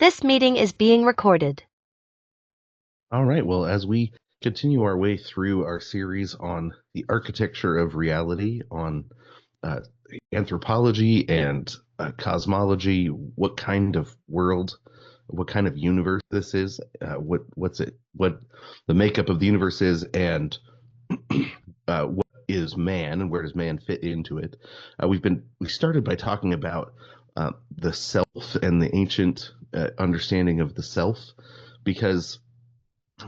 This meeting is being recorded. All right. Well, as we continue our way through our series on the architecture of reality, on uh, anthropology and cosmology, what kind of world, what kind of universe this is, what the makeup of the universe is, and what is man, and where does man fit into it? We started by talking about the self and the ancient understanding of the self, because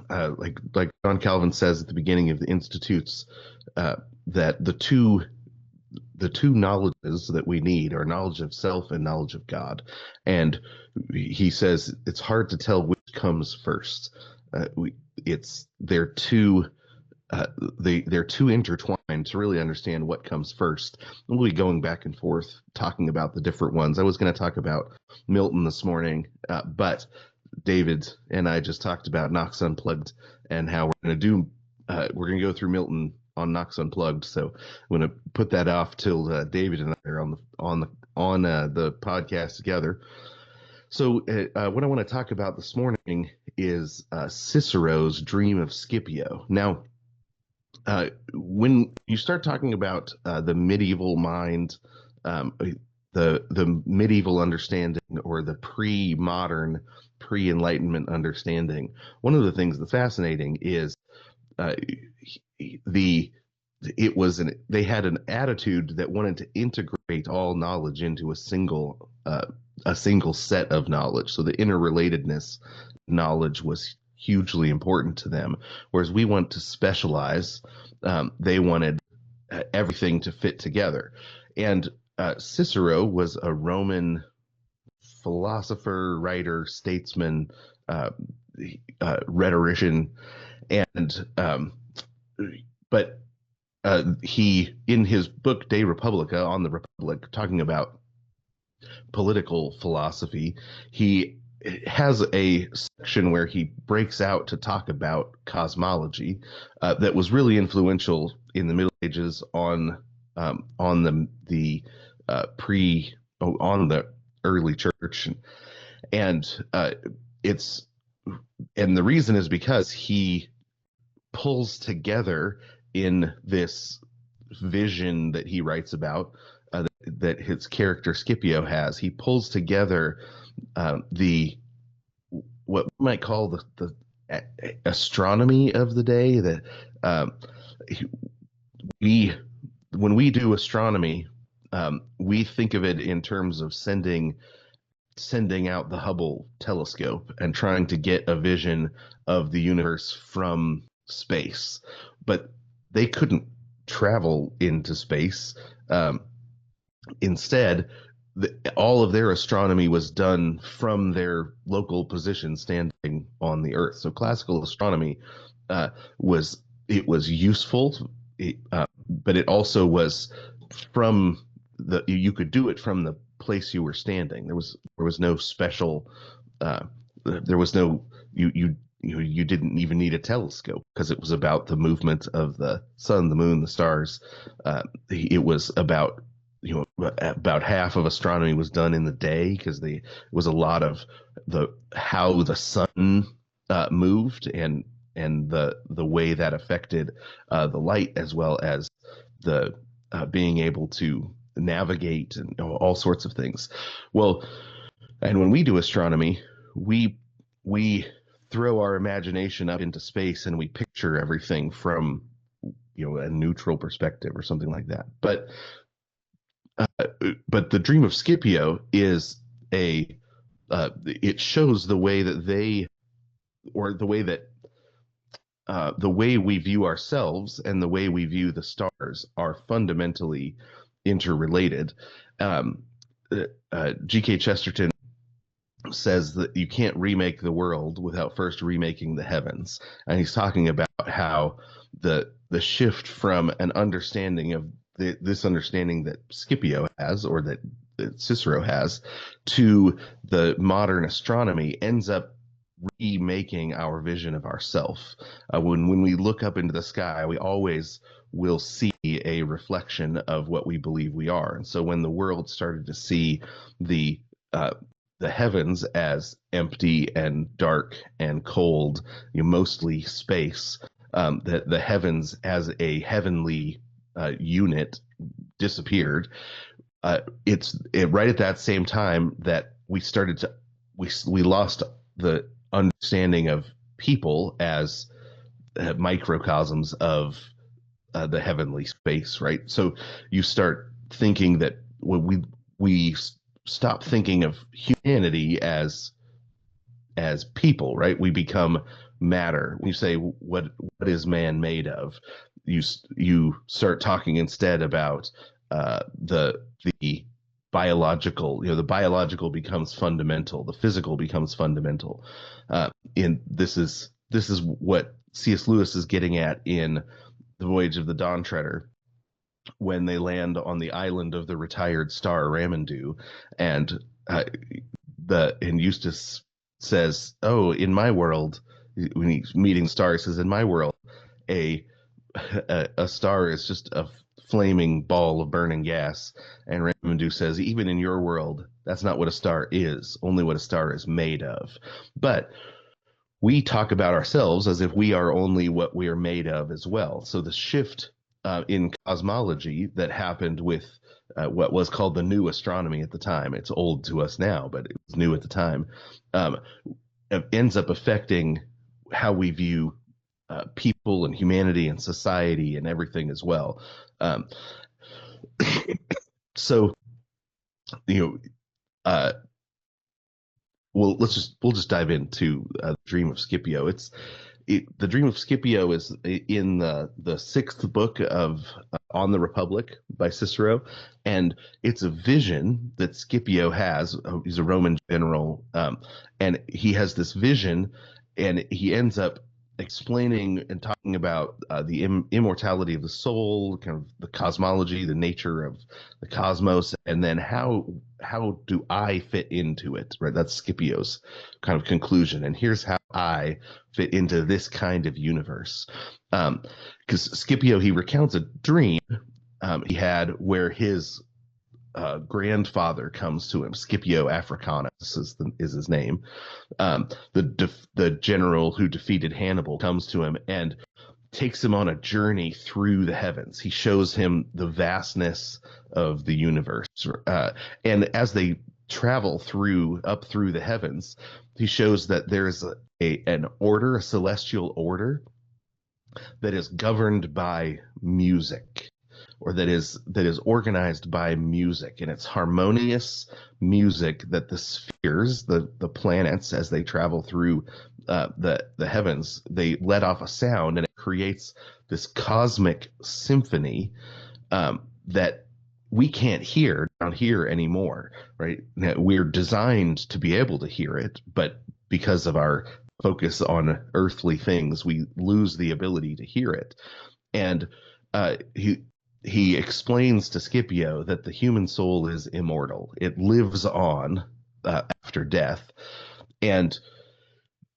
like John Calvin says at the beginning of the Institutes, uh, that the two knowledges that we need are knowledge of self and knowledge of God. And he says it's hard to tell which comes first. It's they're too they're too intertwined to really understand what comes first. We'll be going back and forth talking about the different ones. I was going to talk about Milton this morning, but David and I just talked about Knox Unplugged and how we're going to go through Milton on Knox Unplugged. So I'm going to put that off till David and I are on the podcast together. So what I want to talk about this morning is Cicero's Dream of Scipio. Now, when you start talking about the medieval mind, the medieval understanding, or the pre-modern, pre-enlightenment understanding, one of the things that's fascinating is uh, the they had an attitude that wanted to integrate all knowledge into a single set of knowledge. So the interrelatedness knowledge was hugely important to them, whereas we want to specialize. They wanted everything to fit together. And Cicero was a Roman philosopher, writer, statesman, uh, rhetorician, and but he, in his book De Republica, on the Republic, talking about political philosophy, he has a section where he breaks out to talk about cosmology, that was really influential in the Middle Ages on the pre on the early church, and it's and the reason is because he pulls together in this vision that he writes about, that his character Scipio has. He pulls together the what we might call the astronomy of the day. That um, we when we do astronomy, we think of it in terms of sending out the Hubble telescope and trying to get a vision of the universe from space. But they couldn't travel into space. Um, Instead, all of their astronomy was done from their local position standing on the Earth. So classical astronomy uh, was useful, but it also was from you could do it from the place you were standing. There was no special. There was no you didn't even need a telescope because it was about the movement of the sun, the moon, the stars. It was about half of astronomy was done in the day, because it was a lot of the how the sun moved, and the way that affected the light, as well as the being able to navigate and all sorts of things. Well, and when we do astronomy, we throw our imagination up into space and we picture everything from a neutral perspective or something like that. Uh, but the Dream of Scipio is a it shows the way that they or the way we view ourselves and the way we view the stars are fundamentally interrelated. Um, G.K. Chesterton says that you can't remake the world without first remaking the heavens, and he's talking about how the shift from an understanding of this understanding that Scipio has, or that Cicero has, to the modern astronomy ends up remaking our vision of ourself. When we look up into the sky, we always will see a reflection of what we believe we are. And so when the world started to see the uh, the heavens as empty and dark and cold, mostly space. The heavens as a heavenly unit disappeared. It's right at that same time that we lost the understanding of people as microcosms of the heavenly space, right? So you start thinking that when we stop thinking of humanity as people, right? We become matter. We say, what is man made of? You start talking instead about the biological. The biological becomes fundamental. The physical becomes fundamental. In this is what C.S. Lewis is getting at in The Voyage of the Dawn Treader, when they land on the island of the retired star Ramandu, and and Eustace says, "Oh, in my world," when he's meeting the star, he says, "In my world, a a star is just a flaming ball of burning gas." And Ramandu says, "Even in your world, that's not what a star is. Only what a star is made of." But we talk about ourselves as if we are only what we are made of as well. So the shift in cosmology that happened with what was called the new astronomy at the time, it's old to us now, but it was new at the time, um, ends up affecting how we view people and humanity and society and everything as well. Um, so, you know, uh, well, we'll just dive into the Dream of Scipio. The Dream of Scipio is in the sixth book of On the Republic by Cicero, and it's a vision that Scipio has. He's a Roman general, and he has this vision, and he ends up explaining and talking about the immortality of the soul, kind of the cosmology, the nature of the cosmos, and then how do I fit into it? Right, that's Scipio's kind of conclusion, and here's how I fit into this kind of universe. Because Scipio, he recounts a dream he had where his grandfather comes to him. Scipio Africanus is his name. The general who defeated Hannibal comes to him and takes him on a journey through the heavens. He shows him the vastness of the universe, and as they travel up through the heavens, he shows that there's an order, a celestial order that is governed by music, or that is organized by music, and it's harmonious music that the spheres, the planets, as they travel through the heavens, they let off a sound, and it creates this cosmic symphony that we can't hear down here anymore, right? We're designed to be able to hear it, but because of our focus on earthly things, we lose the ability to hear it. And he explains to Scipio that the human soul is immortal. It lives on after death, and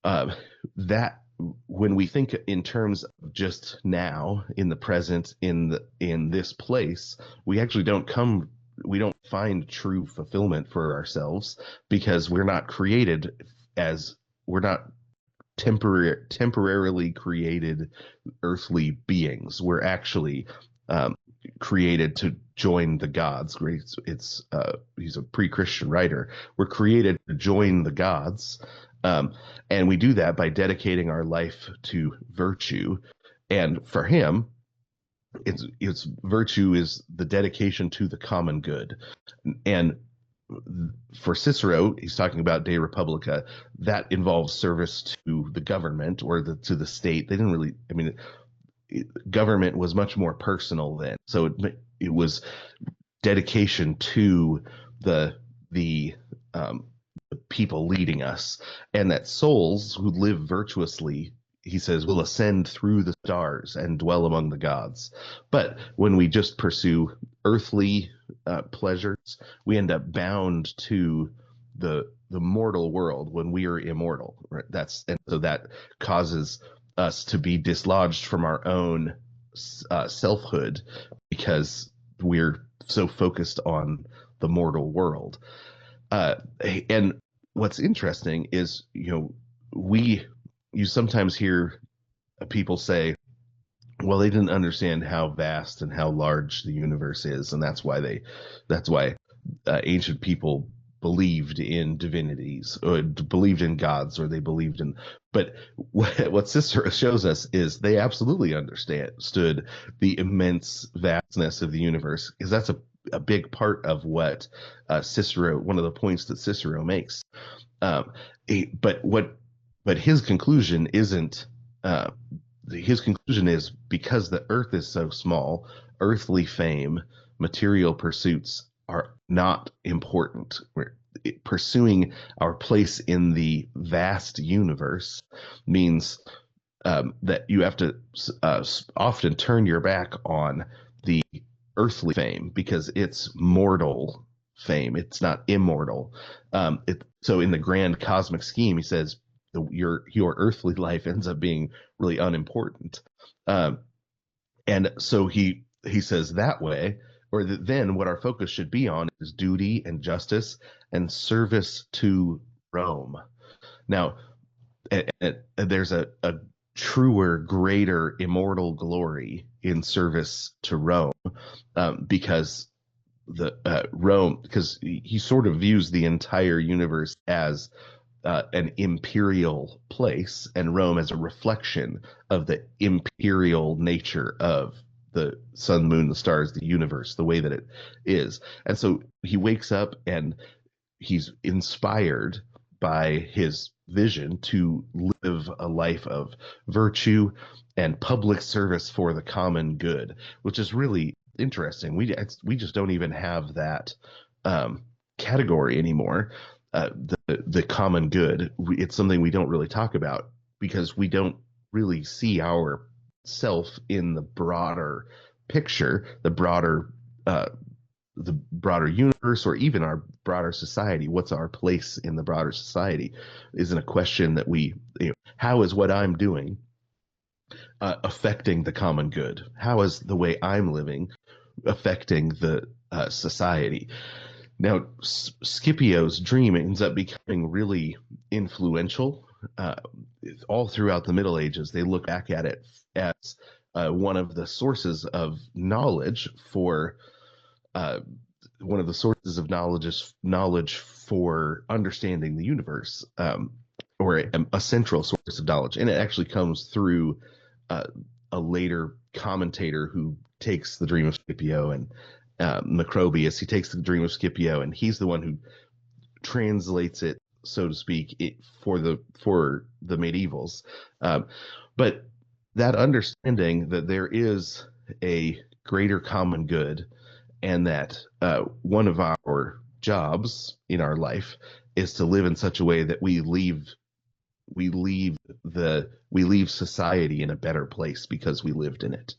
that when we think in terms of just now, in the present, in this place, we actually we don't find true fulfillment for ourselves, because we're not created we're not temporarily created earthly beings. We're actually created to join the gods. He's a pre-Christian writer. We're created to join the gods, and we do that by dedicating our life to virtue. And for him, it's virtue is the dedication to the common good. And for Cicero, he's talking about De Republica, that involves service to the government or to the state. They didn't really, I mean, government was much more personal then. So it was dedication to the people leading us, and that souls who live virtuously, he says, will ascend through the stars and dwell among the gods. But when we just pursue earthly pleasures, we end up bound to the mortal world when we are immortal. Right? And so that causes us to be dislodged from our own selfhood, because we're so focused on the mortal world. And what's interesting is, we you sometimes hear people say, well, they didn't understand how vast and how large the universe is, and that's why ancient people believed in divinities or believed in gods, or they believed in. But what Cicero shows us is they absolutely understood the immense vastness of the universe, because that's a big part of what Cicero, one of the points that Cicero makes. Um, but his conclusion isn't. His conclusion is, because the earth is so small, earthly fame, material pursuits are not important. We're pursuing our place in the vast universe means that you have to often turn your back on the earthly fame, because it's mortal fame. It's not immortal. So in the grand cosmic scheme, he says your earthly life ends up being really unimportant. Um, and so he says that way, or then what our focus should be on is duty and justice and service to Rome. Now, there's a truer, greater, immortal glory in service to Rome, because the Rome, because he sort of views the entire universe as an imperial place, and Rome as a reflection of the imperial nature of the sun, moon, the stars, the universe, the way that it is. And so he wakes up and he's inspired by his vision to live a life of virtue and public service for the common good, which is really interesting. We just don't even have that um, category anymore. The common good. It's something we don't really talk about, because we don't really see our self in the broader picture, uh, the broader universe, or even our broader society. What's our place in the broader society isn't a question that how is what I'm doing affecting the common good? How is the way I'm living affecting the society? Now, Scipio's dream ends up becoming really influential uh, all throughout the Middle Ages. They look back at it as one of the sources of knowledge for uh, one of the sources of knowledge for understanding the universe, or a central source of knowledge, and it actually comes through uh, a later commentator who takes the dream of Scipio, and Macrobius. He takes the dream of Scipio, and he's the one who translates it, so to speak, for the medievals. But that understanding that there is a greater common good, and that one of our jobs in our life is to live in such a way that we leave society in a better place because we lived in it.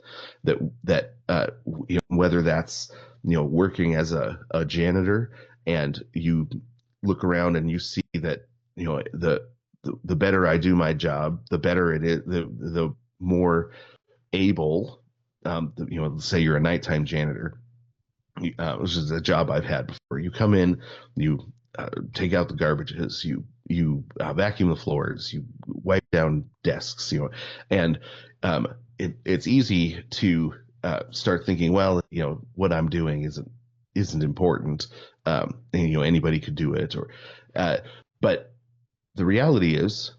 Whether that's working as a janitor, and you look around and you see that the better I do my job, the better it is, the more able, say you're a nighttime janitor, which is a job I've had before. You come in, you take out the garbages, you vacuum the floors, you wipe down desks, and it's easy to start thinking, well, what I'm doing isn't important, and anybody could do it, or but the reality is,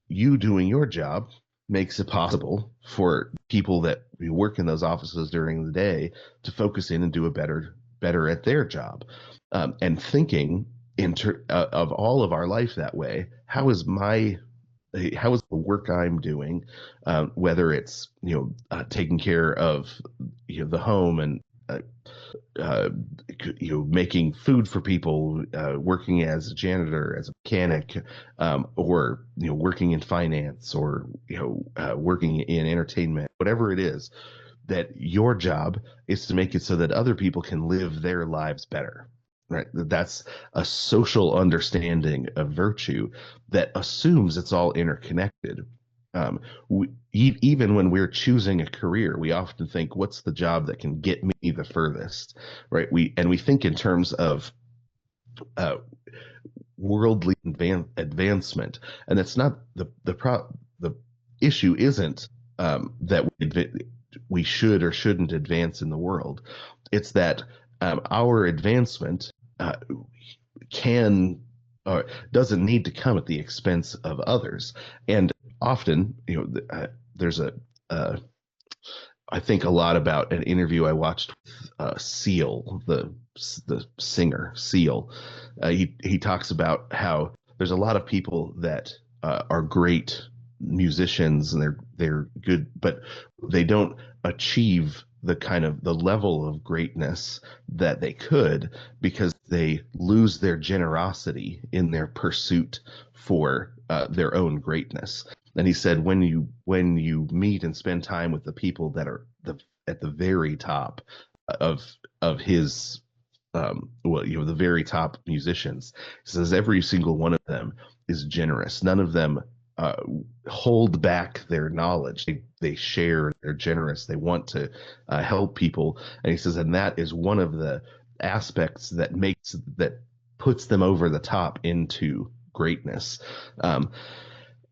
you doing your job makes it possible for people that work in those offices during the day to focus in and do a better at their job, and thinking of all of our life that way. How is the work I'm doing, whether it's taking care of the home, and uh, uh, making food for people, working as a janitor, as a mechanic, or working in finance, or working in entertainment, whatever it is, that your job is to make it so that other people can live their lives better. Right? That's a social understanding of virtue that assumes it's all interconnected. Even when we're choosing a career, we often think, what's the job that can get me the furthest? Right? We think in terms of uh, worldly advancement, and that's not the issue isn't that we should or shouldn't advance in the world. It's that our advancement can or doesn't need to come at the expense of others. And often, there's a I think a lot about an interview I watched with Seal, the singer Seal. He talks about how there's a lot of people that are great musicians and they're good, but they don't achieve the kind of the level of greatness that they could because they lose their generosity in their pursuit for their own greatness. And he said when you meet and spend time with the people that are at the very top of his the very top musicians, he says every single one of them is generous. None of them uh, hold back their knowledge. They share. They're generous. They want to help people. And he says, and that is one of the aspects that puts them over the top into greatness.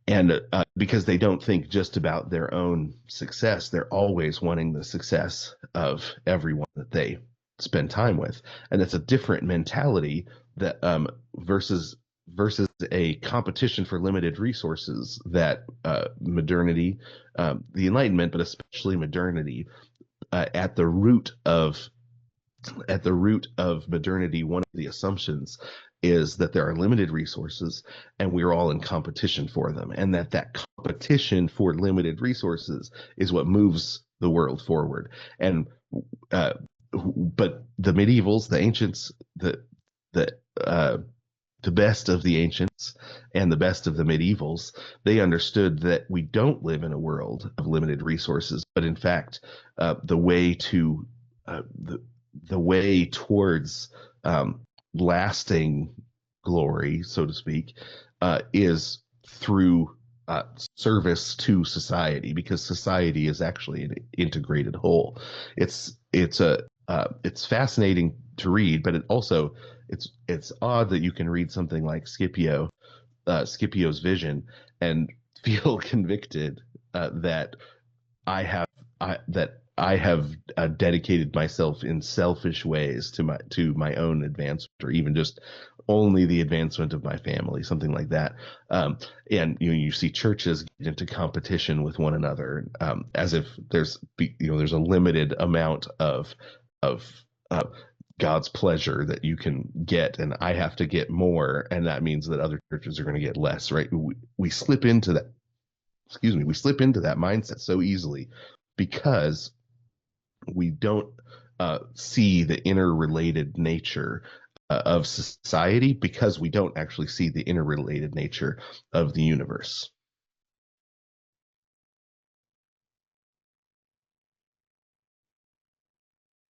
And because they don't think just about their own success, they're always wanting the success of everyone that they spend time with, and it's a different mentality that versus a competition for limited resources that modernity, the Enlightenment, but especially modernity, at the root of modernity, one of the assumptions is that there are limited resources and we're all in competition for them, and that competition for limited resources is what moves the world forward. And uh, but the medievals, the ancients, the uh, the best of the ancients and the best of the medievals, they understood that we don't live in a world of limited resources, but in fact, the way to the way towards lasting glory, so to speak, is through service to society, because society is actually an integrated whole. It's fascinating to read, but it's odd that you can read something like Scipio's vision and feel convicted that I have dedicated myself in selfish ways to my own advancement, or even just only the advancement of my family, something like that. And you see churches get into competition with one another, as if there's a limited amount of uh, God's pleasure that you can get, and I have to get more, and that means that other churches are going to get less, right? We slip into that. Excuse me. We slip into that mindset so easily because we don't see the interrelated nature of society, because we don't actually see the interrelated nature of the universe.